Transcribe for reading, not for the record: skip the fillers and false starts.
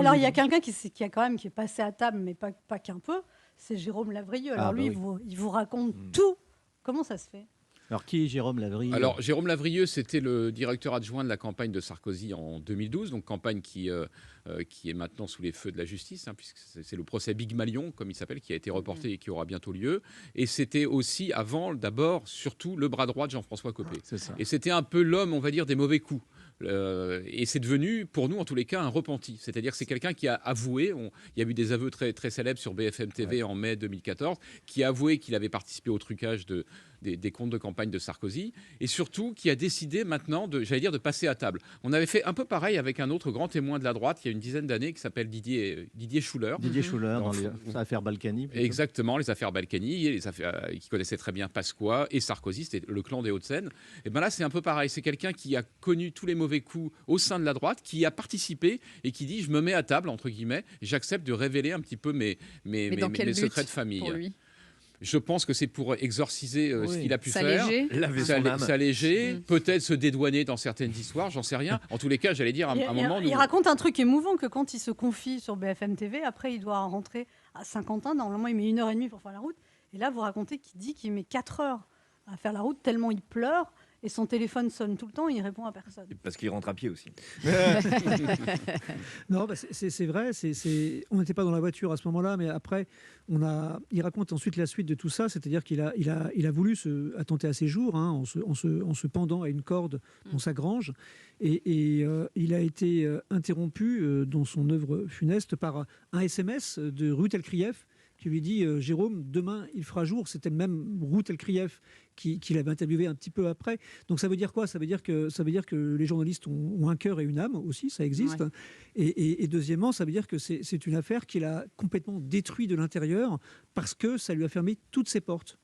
alors, il y a quelqu'un qui est passé à table, mais pas qu'un peu, c'est Jérôme Lavrieux. Alors lui, il vous raconte tout. Comment ça se fait? Alors, qui est Jérôme Lavrieux? Alors, Jérôme Lavrieux, c'était le directeur adjoint de la campagne de Sarkozy en 2012, donc campagne qui est maintenant sous les feux de la justice, hein, puisque c'est le procès Big Malion, comme il s'appelle, qui a été reporté et qui aura bientôt lieu. Et c'était aussi, d'abord, surtout, le bras droit de Jean-François Copé. C'est ça. Et c'était un peu l'homme, on va dire, des mauvais coups. Et c'est devenu, pour nous en tous les cas, un repenti. C'est-à-dire que c'est quelqu'un qui a avoué, il y a eu des aveux très, très célèbres sur BFM TV en mai 2014, qui a avoué qu'il avait participé au trucage des comptes de campagne de Sarkozy, et surtout qui a décidé maintenant de passer à table. On avait fait un peu pareil avec un autre grand témoin de la droite il y a une dizaine d'années qui s'appelle Didier Schuller. Didier Schuller, dans les affaires Balkany. Plutôt. Exactement, les affaires Balkany, les affaires qui connaissaient très bien Pasqua et Sarkozy, c'était le clan des Hauts-de-Seine. Et bien là, c'est un peu pareil. C'est quelqu'un qui a connu tous les mauvais coups au sein de la droite, qui a participé et qui dit « je me mets à table », entre guillemets, et j'accepte de révéler un petit peu mes secrets de famille. Je pense que c'est pour exorciser ce qu'il a pu faire, s'alléger, peut-être se dédouaner dans certaines histoires, j'en sais rien. En tous les cas, j'allais dire, à un moment... Il raconte un truc émouvant, que quand il se confie sur BFM TV, après il doit rentrer à Saint-Quentin, normalement il met 1h30 pour faire la route, et là vous racontez qu'il dit qu'il met 4 heures à faire la route, tellement il pleure, et son téléphone sonne tout le temps et il répond à personne. Parce qu'il rentre à pied aussi. Non, c'est vrai, on n'était pas dans la voiture à ce moment-là, mais après, il raconte ensuite la suite de tout ça, c'est-à-dire qu'il a voulu attenter à ses jours, hein, en se pendant à une corde dans sa grange, et il a été interrompu dans son œuvre funeste par un SMS de Ruth Elkrieff, qui lui dit Jérôme, demain il fera jour. C'était même Ruth Elkrieff qui l'avait interviewé un petit peu après. Donc ça veut dire quoi? Ça veut dire que les journalistes ont un cœur et une âme aussi, ça existe. Ouais. Et deuxièmement, ça veut dire que c'est une affaire qui l'a complètement détruit de l'intérieur parce que ça lui a fermé toutes ses portes.